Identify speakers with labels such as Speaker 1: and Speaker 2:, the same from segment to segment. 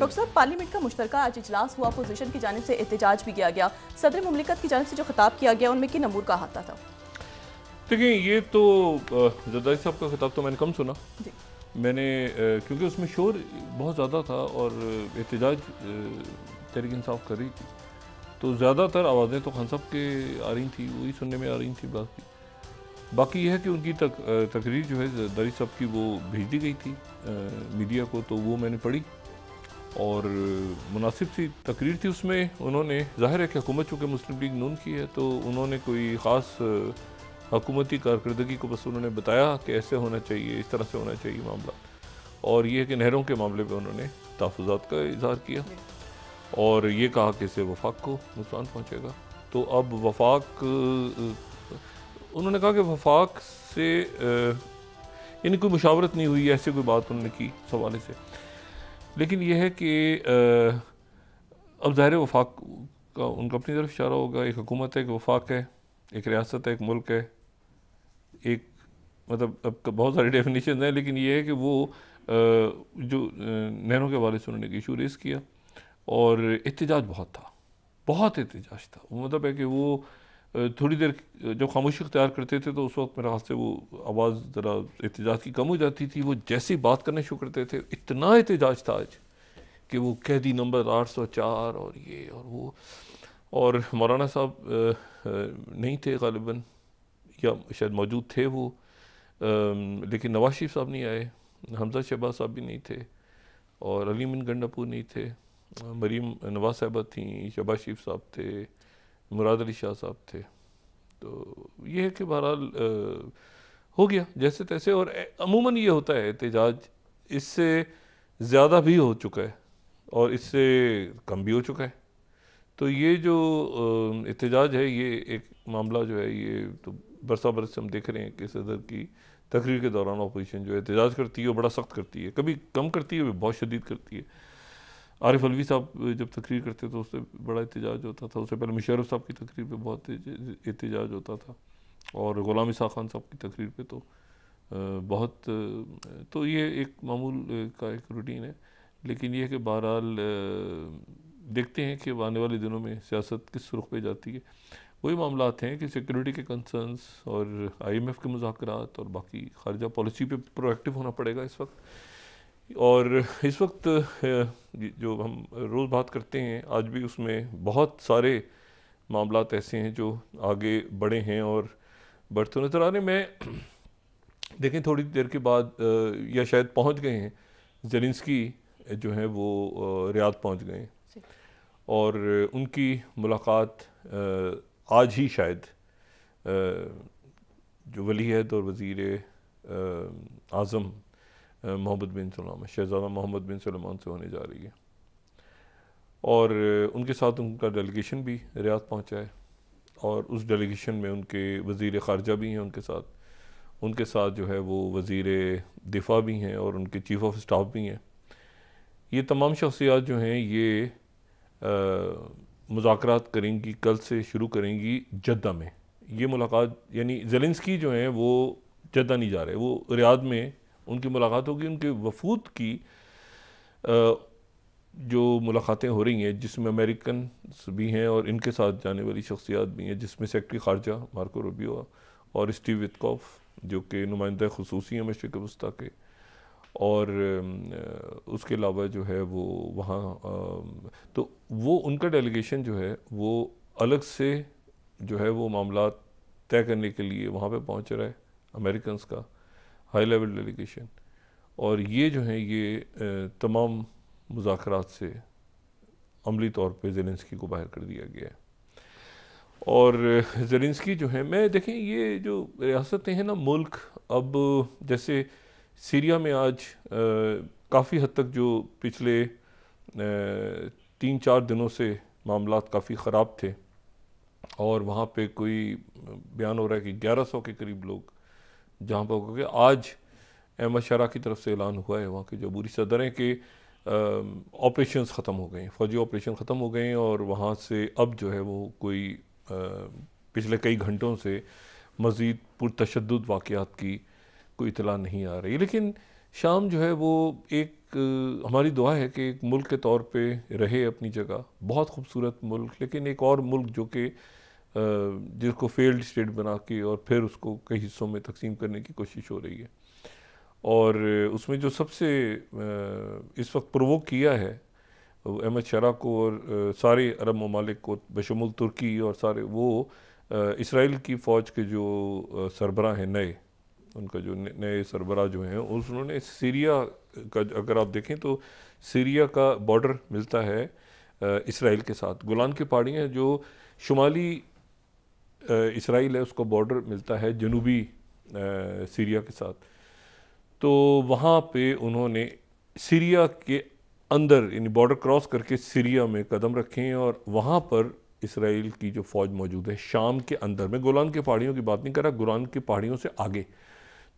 Speaker 1: Doctor साहब, parliament का मुश्तरका आज इजलास हुआ। अपोजिशन की जानिब से एहतजाज भी किया गया। सदर मुमलिकत की जानिब से जो खिताब किया गया उनमें किन अमूर का अहाता था?
Speaker 2: देखिए, ये तो जरदारी साहब का खिताब तो मैंने कम सुना। मैंने क्योंकि उसमें शोर बहुत ज़्यादा था और एहतजाज तहरीक इंसाफ कर रही थी, तो ज़्यादातर आवाज़ें तो खान साहब के आ रही थी, वही सुनने में आ रही थी। बाकी यह है कि उनकी तकरीर जो है जरदारी साहब की वो भेज दी गई थी मीडिया को, तो वो मैंने पढ़ी और मुनासिब सी तकरीर थी। उसमें उन्होंने, ज़ाहिर है कि हुकूमत चूँकि मुस्लिम लीग नून की है, तो उन्होंने कोई ख़ास हुकूमती कारकर्दगी को बस उन्होंने बताया कि ऐसे होना चाहिए, इस तरह से होना चाहिए मामला, और ये है कि नहरों के मामले में उन्होंने तहफ़्फ़ुज़ात का इज़हार किया और ये कहा कि इससे वफाक को नुकसान पहुँचेगा। तो अब वफाक, उन्होंने कहा कि वफाक से यानी कोई मुशावरत नहीं हुई, ऐसे कोई बात उन्होंने की इस हवाले से। लेकिन यह है कि अब ज़ाहिर वफाक का उनका अपनी तरफ इशारा होगा। एक हुकूमत है, एक वफाक है, एक रियासत है, एक मुल्क है, एक मतलब अब बहुत सारी डेफिनेशन हैं, लेकिन ये है कि वो जो नहरों के हवाले से उन्होंने इशू रेस किया और एहतजाज बहुत था, बहुत एहतजाज था। मतलब है कि वो थोड़ी देर जब खामोशी अख्तियार करते थे तो उस वक्त मेरे ख्याल से वो आवाज़ ज़रा एहतजाज की कम हो जाती थी। वो जैसी बात करने शुरू करते थे, इतना एहतजाज था आज कि वो कैदी नंबर 804 और ये और वो, और मौलाना साहब नहीं थे ग़ालिबन, या शायद मौजूद थे वो, लेकिन नवाज शरीफ साहब नहीं आए, हमजा शहबाज साहब भी नहीं थे और अली मिन गंडापुर नहीं थे, मरीम नवाज साहबा थी, शहबाज शरीफ साहब थे, मुराद अली शाह साहब थे। तो ये है कि बहरहाल हो गया जैसे तैसे, और अमूमन ये होता है एहतजाज, इससे ज़्यादा भी हो चुका है और इससे कम भी हो चुका है। तो ये जो एहतजाज है, ये एक मामला जो है, ये तो बरसा बरस से हम देख रहे हैं कि सदर की तकरीर के दौरान अपोजिशन जो है एहतजाज करती है, वो बड़ा सख्त करती है, कभी कम करती है, बहुत शदीद करती है। आरिफ अलवी साहब जब तकरीर करते तो उससे बड़ा एहतजाज होता था, उससे पहले मुशर्रफ साहब की तकरीर पे बहुत एहतजाज होता था, और ग़ुलाम इसाक़ खान साहब की तकरीर पे तो बहुत, तो ये एक मामूल का एक रूटीन है। लेकिन ये है कि बहरहाल देखते हैं कि आने वाले दिनों में सियासत किस रुख पे जाती है। वही मामला हैं कि सिक्योरिटी के कंसर्न्स और IMF के मुज़ाकरात और बाकी खारजा पॉलिसी पे प्रोएक्टिव होना पड़ेगा इस वक्त। और इस वक्त जो हम रोज़ बात करते हैं, आज भी उसमें बहुत सारे मामलात ऐसे हैं जो आगे बढ़े हैं और बढ़ते नज़र आ रहे हैं। मैं देखें थोड़ी देर के बाद या शायद पहुंच गए हैं, ज़ेलेंस्की जो हैं वो रियाद पहुंच गए हैं और उनकी मुलाकात आज ही शायद जो वली अहद और वज़ीर आज़म मोहम्मद बिन सलमान, शहज़ादा मोहम्मद बिन सलमान से होने जा रही है, और उनके साथ उनका डेलीगेशन भी रियाद पहुंचा है और उस डेलीगेशन में उनके वज़ीर ख़ारजा भी हैं, उनके साथ जो है वो वज़ीर दिफ़ा भी हैं और उनके चीफ़ ऑफ स्टाफ भी हैं। ये तमाम शख्सियात जो हैं ये मुज़ाकरात करेंगी, कल से शुरू करेंगी जद्दा में। ये मुलाकात यानी ज़ेलेंस्की जो हैं वो जद्दा नहीं जा रहे, वो रियाद में उनकी मुलाकात होगी। उनके वफूद की जो मुलाकातें हो रही हैं, जिसमें अमेरिकन भी हैं और इनके साथ जाने वाली शख्सियात भी हैं, जिसमें सेक्रेटरी ख़ारजा मार्को रूबियो और स्टीव विटकॉफ जो कि नुमाइंदा ख़ुसूसी हैं मशरिक़ वस्ता के, और उसके अलावा जो है वो वहाँ तो वो उनका डेलीगेशन जो है वो अलग से जो है वो मामला तय करने के लिए वहाँ पे पहुँच रहा है, अमेरिकन का हाई लेवल डेलीगेशन। और ये जो है ये तमाम मुज़ाकरात से अमली तौर पे ज़ेलेंस्की को बाहर कर दिया गया है। और ज़ेलेंस्की जो है, मैं देखें ये जो रियासतें हैं ना, मुल्क अब जैसे सीरिया में आज काफ़ी हद तक जो पिछले 3-4 दिनों से मामलात काफ़ी ख़राब थे और वहाँ पे कोई बयान हो रहा है कि 1100 के करीब लोग जहाँ पर हो गए। आज अहमद शरा की तरफ से ऐलान हुआ है, वहाँ के जो अबूरी सदर हैं, कि ऑपरेशंस ख़त्म हो गए हैं, फ़ौजी ऑपरेशन ख़त्म हो गए हैं और वहाँ से अब जो है वो कोई पिछले कई घंटों से मज़ीद पुरतशद्दुद वाक़यात की कोई इतला नहीं आ रही। लेकिन शाम जो है वो एक हमारी दुआ है कि एक मुल्क के तौर पे रहे अपनी जगह, बहुत खूबसूरत मुल्क, लेकिन एक और मुल्क जो कि जिसको फेल्ड स्टेट बना के और फिर उसको कई हिस्सों में तकसीम करने की कोशिश हो रही है। और उसमें जो सबसे इस वक्त प्रोवोक किया है अहमद शरा को और सारे अरब ममालिक को बशमुल तुर्की और सारे वो इसराइल की फ़ौज के जो सरबरा हैं नए, उनका जो नए सरबरा जो हैं उन्होंने सीरिया का, अगर आप देखें तो सीरिया का बॉर्डर मिलता है इसराइल के साथ, गोलान की पहाड़ियाँ जो शुमाली इसराइल है उसको बॉर्डर मिलता है जनूबी सीरिया के साथ। तो वहाँ पे उन्होंने सीरिया के अंदर यानी बॉर्डर क्रॉस करके सीरिया में कदम रखे हैं और वहाँ पर इसराइल की जो फ़ौज मौजूद है शाम के अंदर, मैं गोलान की पहाड़ियों की बात नहीं कर रहा, गोलान की पहाड़ियों से आगे,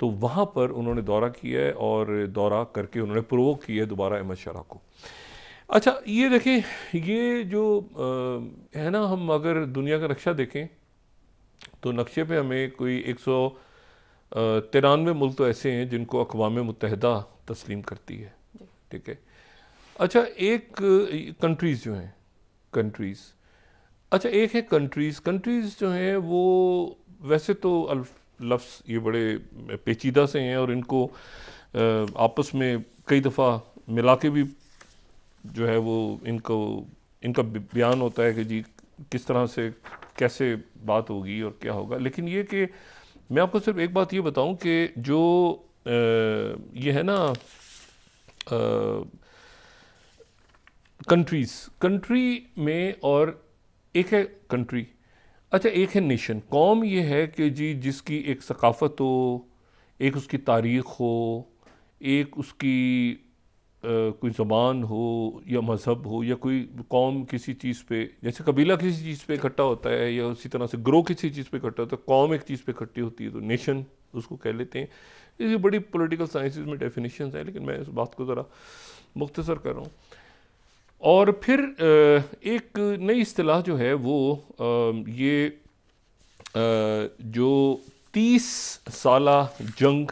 Speaker 2: तो वहाँ पर उन्होंने दौरा किया है और दौरा करके उन्होंने प्रोवोक किया है दोबारा अहमद शरा को। अच्छा ये देखें, ये जो है ना, हम अगर दुनिया का नक्शा देखें तो नक्शे पे हमें कोई 193 मुल्क तो ऐसे हैं जिनको अक़वाम मुत्तहिदा तस्लीम करती है, ठीक है। अच्छा एक कंट्रीज़ जो हैं, कंट्रीज़, अच्छा एक है कंट्रीज़ जो हैं वो वैसे तो लफ्ज़ ये बड़े पेचीदा से हैं और इनको आपस में कई दफ़ा मिला के भी जो है वो इनका बयान होता है कि जी किस तरह से कैसे बात होगी और क्या होगा। लेकिन ये कि मैं आपको सिर्फ एक बात ये बताऊं कि जो ये है ना कंट्री में, और एक है कंट्री, अच्छा एक है नेशन। कौम ये है कि जी जिसकी एक सकाफ़त हो, एक उसकी तारीख़ हो, एक उसकी कोई ज़बान हो या मज़हब हो, या कोई कौम किसी चीज़ पे, जैसे कबीला किसी चीज़ पे इकट्ठा होता है या उसी तरह से ग्रोह किसी चीज़ पे इकट्ठा होता है, कौम एक चीज़ पे इकट्ठी होती है तो नेशन उसको कह लेते हैं। ये बड़ी पॉलिटिकल साइंसेस में डेफिनेशंस हैं, लेकिन मैं इस बात को ज़रा मुख्तसर कर रहा हूँ। और फिर एक नई इस्तिलाह जो है वो ये जो 30 साला जंग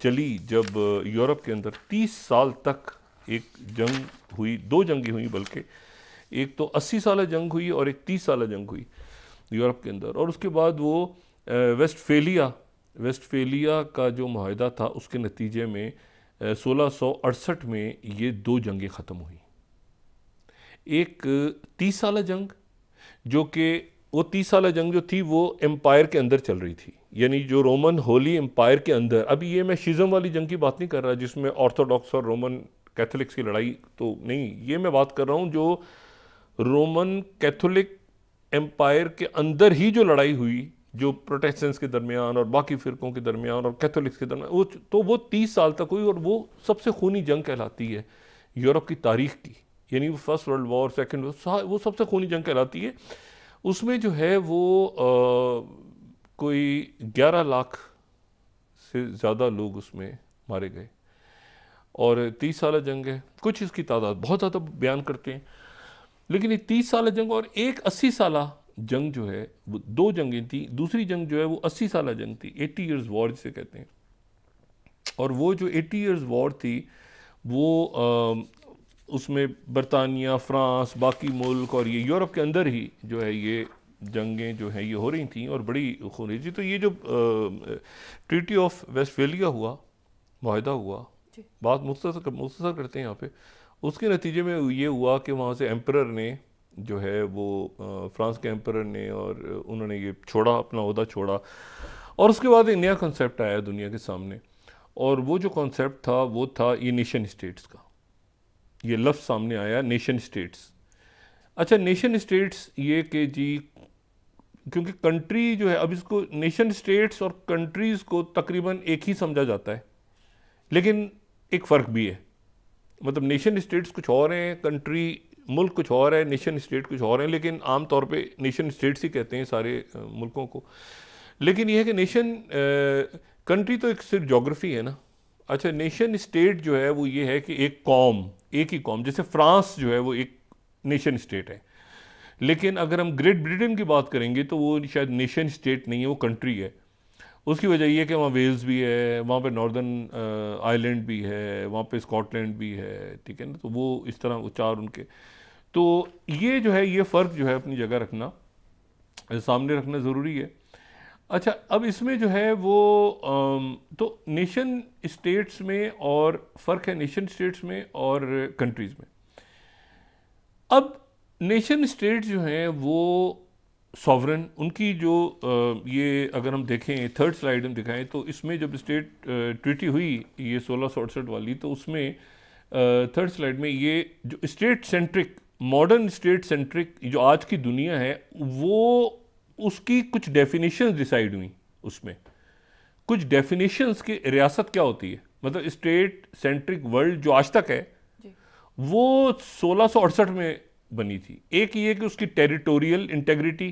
Speaker 2: चली, जब यूरोप के अंदर 30 साल तक एक जंग हुई, दो जंगें हुई बल्कि, एक तो 80 साला जंग हुई और एक 30 साला जंग हुई यूरोप के अंदर। और उसके बाद वो वेस्टफेलिया का जो माहिदा था उसके नतीजे में 1668 में ये दो जंगें ख़त्म हुई। एक 30 साला जंग, जो कि वो 30 साला जंग जो थी वो एम्पायर के अंदर चल रही थी, यानी जो रोमन होली एम्पायर के अंदर, अभी ये मैं शिज़म वाली जंग की बात नहीं कर रहा जिसमें ऑर्थोडॉक्स और रोमन कैथोलिक्स की लड़ाई तो नहीं, ये मैं बात कर रहा हूँ जो रोमन कैथोलिक एम्पायर के अंदर ही जो लड़ाई हुई, जो प्रोटेस्टेंट्स के दरमियान और बाकी फ़िरकों के दरमियान और कैथोलिक्स के दरमियान, वो 30 साल तक हुई और वो सबसे खूनी जंग कहलाती है यूरोप की तारीख़ की। यानी वो फर्स्ट वर्ल्ड वॉर, सेकंड, वो सबसे खूनी जंग कहलाती है। उसमें जो है वो कोई 11 लाख से ज़्यादा लोग उसमें मारे गए और 30 साला जंग है। कुछ इसकी तादाद बहुत ज़्यादा बयान करते हैं, लेकिन ये 30 साला जंग और एक 80 साला जंग जो है, वो दो जंगें थी। दूसरी जंग जो है वो 80 साला जंग थी, 80 ईयर्स वॉर जिसे कहते हैं। और वो जो 80 ईयर्स वॉर थी वो उसमें बरतानिया, फ्रांस, बाकी मुल्क और ये यूरोप के अंदर ही जो है ये जंगें जो हैं ये हो रही थी और बड़ी हो रही थी। तो ये जो ट्रीटी ऑफ वेस्टफेलिया हुआ, माहिदा हुआ, बात मुख्तसर करते हैं यहाँ पे, उसके नतीजे में ये हुआ कि वहाँ से एम्परर ने जो है वो फ्रांस के एम्परर ने, और उन्होंने ये छोड़ा, अपना ओहदा छोड़ा। और उसके बाद एक नया कॉन्सेप्ट आया दुनिया के सामने, और वो जो कॉन्सेप्ट था वो था ये नेशन स्टेट्स का। ये लफ्ज़ सामने आया, नेशन स्टेट्स। अच्छा, नेशन स्टेट्स ये कि जी क्योंकि कंट्री जो है, अब इसको नेशन स्टेट्स और कंट्रीज़ को तकरीबन एक ही समझा जाता है, लेकिन एक फ़र्क भी है। मतलब नेशन स्टेट्स कुछ और हैं, कंट्री मुल्क कुछ और है, नेशन स्टेट कुछ और हैं, लेकिन आम तौर पे नेशन स्टेट्स ही कहते हैं सारे मुल्कों को। लेकिन यह है कि नेशन कंट्री तो एक सिर्फ जोग्राफी है ना। अच्छा, नेशन स्टेट जो है वो ये है कि एक कौम, एक ही कौम, जैसे फ्रांस जो है वो एक नेशन स्टेट है, लेकिन अगर हम ग्रेट ब्रिटेन की बात करेंगे तो वो शायद नेशन स्टेट नहीं है, वो कंट्री है। उसकी वजह ये कि वहाँ वेल्स भी है, वहाँ पे नॉर्दर्न आइलैंड भी है, वहाँ पे स्कॉटलैंड भी है, ठीक है ना। तो वो इस तरह वो चार उनके, तो ये जो है ये फ़र्क जो है अपनी जगह रखना, सामने रखना ज़रूरी है। अच्छा, अब इसमें जो है वो तो नेशन स्टेट्स में और फ़र्क है नेशन स्टेट्स में और कंट्रीज़ में। अब नेशन स्टेट्स जो हैं वो सॉवरन, उनकी जो ये अगर हम देखें थर्ड स्लाइड हम दिखाएं तो इसमें जब स्टेट ट्रीटी हुई ये 1668 वाली, तो उसमें थर्ड स्लाइड में ये जो state centric, modern state centric जो आज की दुनिया है, वो उसकी कुछ डेफिनेशंस डिसाइड हुई। उसमें कुछ डेफिनेशंस की रियासत क्या होती है, मतलब स्टेट सेंट्रिक वर्ल्ड जो आज तक है वो 1668 में बनी थी। एक ये कि उसकी टेरिटोरियल इंटेग्रिटी,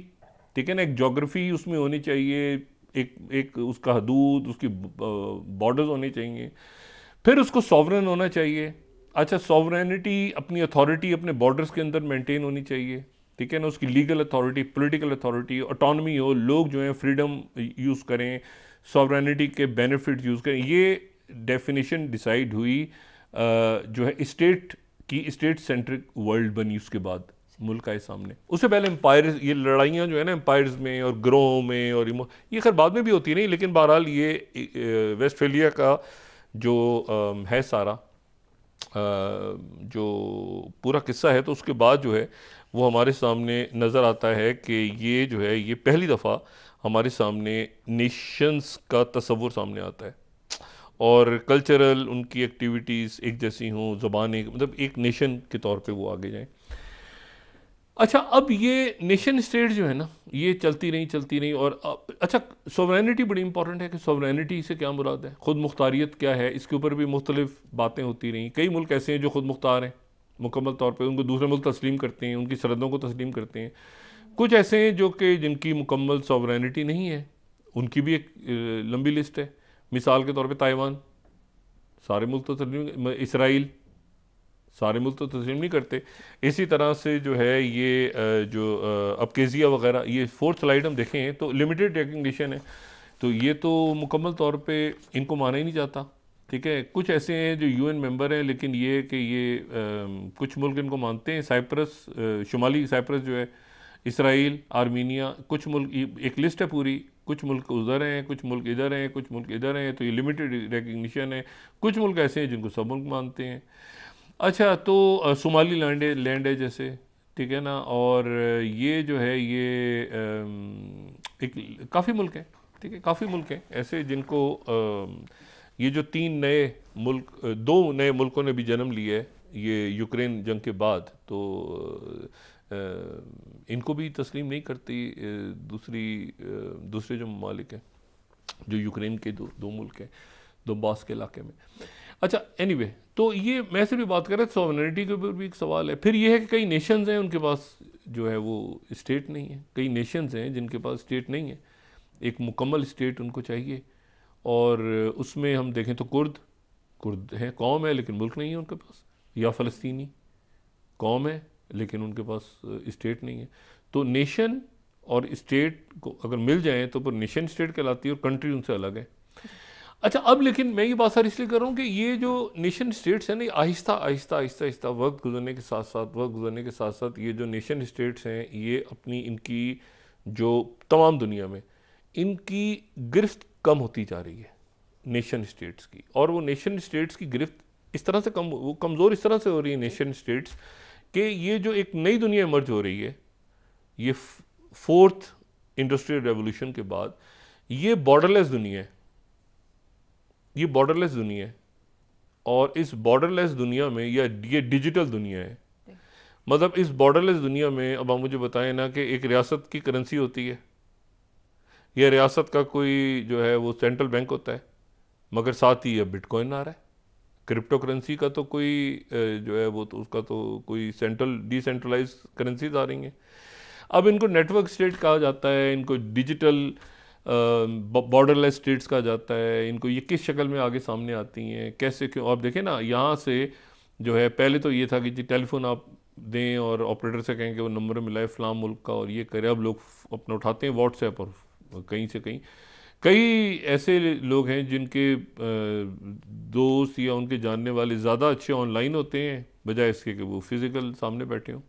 Speaker 2: ठीक है ना, एक ज्योग्राफी उसमें होनी चाहिए, एक उसका हदूद, उसकी बॉर्डर्स होने चाहिए, फिर उसको सॉवरन होना चाहिए। अच्छा, सॉवरेनिटी, अपनी अथॉरिटी अपने बॉर्डर्स के अंदर मेंटेन होनी चाहिए, ठीक है ना, उसकी legal authority, political authority, autonomy हो, लोग जो हैं फ्रीडम यूज़ करें, सॉवरेनिटी के बेनिफिट यूज़ करें। ये डेफिनेशन डिसाइड हुई जो है स्टेट की, स्टेट सेंट्रिक वर्ल्ड बनी उसके बाद मुल्क आए सामने। उससे पहले एम्पायर, ये लड़ाइयाँ जो है ना एम्पायर्स में और ग्रोह में और ये खैर बाद में भी होती नहीं, लेकिन बहरहाल ये वेस्टफेलिया का जो है सारा जो पूरा किस्सा है, तो उसके बाद जो है वो हमारे सामने नज़र आता है कि ये जो है ये पहली दफ़ा हमारे सामने नेशंस का तस्वुर सामने आता है और कल्चरल उनकी एक्टिविटीज़ एक जैसी हों, ज़बानें, मतलब एक नेशन के तौर पे वो आगे जाएं। अच्छा, अब ये नेशन स्टेट जो है ना ये चलती रही और अच्छा, सोवरेनिटी बड़ी इंपॉर्टेंट है कि सोवरेनिटी से क्या मुराद है, ख़ुद मुख्तारियत क्या है, इसके ऊपर भी मुख्तलिफ बातें होती रहीं। कई मुल्क ऐसे हैं जो ख़ुद मुख्तार हैं मुकम्मल तौर पे, उनको दूसरे मुल्क तस्लीम करते हैं, उनकी सरहदों को तस्लीम करते हैं। कुछ ऐसे हैं जो कि जिनकी मुकम्मल सोवरेनिटी नहीं है, उनकी भी एक लंबी लिस्ट है। मिसाल के तौर पे ताइवान, सारे मुल्क तो तस्लीम, इसराइल, सारे मुल्क तो तस्लीम नहीं करते। इसी तरह से जो है ये जो अबकेज़िया वगैरह, ये फोर्थ स्लाइड हम देखें तो लिमिटेड रिकग्निशन है, तो ये तो मुकम्मल तौर पे इनको माना ही नहीं जाता, ठीक है। कुछ ऐसे हैं जो यूएन मेंबर हैं, लेकिन ये कि ये कुछ मुल्क इनको मानते हैं। साइप्रस, शुमाली साइप्रस जो है, इसराइल, आर्मीनिया, कुछ मुल्क, एक लिस्ट है पूरी, कुछ मुल्क उधर हैं, कुछ मुल्क इधर हैं, कुछ मुल्क इधर हैं, तो ये लिमिटेड रिकग्निशन है। कुछ मुल्क ऐसे हैं जिनको सब मुल्क मानते हैं। अच्छा, तो सोमाली लैंड है जैसे, ठीक है ना, और ये जो है ये एक काफ़ी मुल्क हैं, ठीक है, काफ़ी मुल्क हैं ऐसे जिनको ये जो दो नए मुल्कों ने भी जन्म लिया है ये यूक्रेन जंग के बाद, तो इनको भी तस्लीम नहीं करती दूसरे जो ममालिक हैं, जो यूक्रेन के दो मुल्क हैं दोनबास के इलाके में। अच्छा, एनीवे, तो ये मैं से भी बात कर रहा था, सॉवरेनिटी के ऊपर भी एक सवाल है। फिर ये है कि कई नेशंस हैं उनके पास जो है वो स्टेट नहीं है, कई नेशंस हैं जिनके पास स्टेट नहीं है, एक मुकम्मल स्टेट उनको चाहिए। और उसमें हम देखें तो कुर्द है, कौम है लेकिन मुल्क नहीं है उनके पास, या फ़लस्तीनी कौम है लेकिन उनके पास स्टेट नहीं है। तो नेशन और स्टेट को अगर मिल जाएँ तो फिर नेशन स्टेट कहलाती है और कंट्री उनसे अलग है। अच्छा, अब लेकिन मैं ये बात सारी इसलिए कर रहा हूँ कि ये जो नेशन स्टेट्स हैं ना, आहिस्ता वक्त गुजरने के साथ साथ ये जो नेशन स्टेट्स हैं ये अपनी इनकी जो तमाम दुनिया में इनकी गिरफ्त कम होती जा रही है नेशन स्टेट्स की। और वो नेशन स्टेट्स की गिरफ्त इस तरह से कमज़ोर इस तरह से हो रही है नेशन स्टेट्स कि ये जो एक नई दुनिया इमर्ज हो रही है, ये फोर्थ इंडस्ट्रियल रेवोल्यूशन के बाद, ये बॉर्डरलेस दुनिया है, ये बॉर्डरलेस दुनिया है। और इस बॉर्डरलेस दुनिया में या ये डिजिटल दुनिया है, मतलब इस बॉर्डरलेस दुनिया में अब आप मुझे बताएं ना कि एक रियासत की करेंसी होती है या रियासत का कोई जो है वो सेंट्रल बैंक होता है, मगर साथ ही अब बिटकॉइन आ रहा है। क्रिप्टो करेंसी का तो कोई जो है वो तो उसका तो कोई डिसेंट्रलाइज करेंसीज आ रही हैं। अब इनको नेटवर्क स्टेट कहा जाता है, इनको डिजिटल बॉर्डरलेस स्टेट्स कहा जाता है। इनको ये किस शक्ल में आगे सामने आती हैं, कैसे, क्यों? आप देखें ना, यहाँ से जो है पहले तो ये था कि जी टेलीफोन आप दें और ऑपरेटर से कहें कि वो नंबर मिलाए फ़लाँ मुल्क का और ये करे। अब लोग अपना उठाते हैं व्हाट्सएप और कहीं से कहीं, कई ऐसे लोग हैं जिनके दोस्त या उनके जानने वाले ज़्यादा अच्छे ऑनलाइन होते हैं बजाय इसके कि वो फिज़िकल सामने बैठे हों।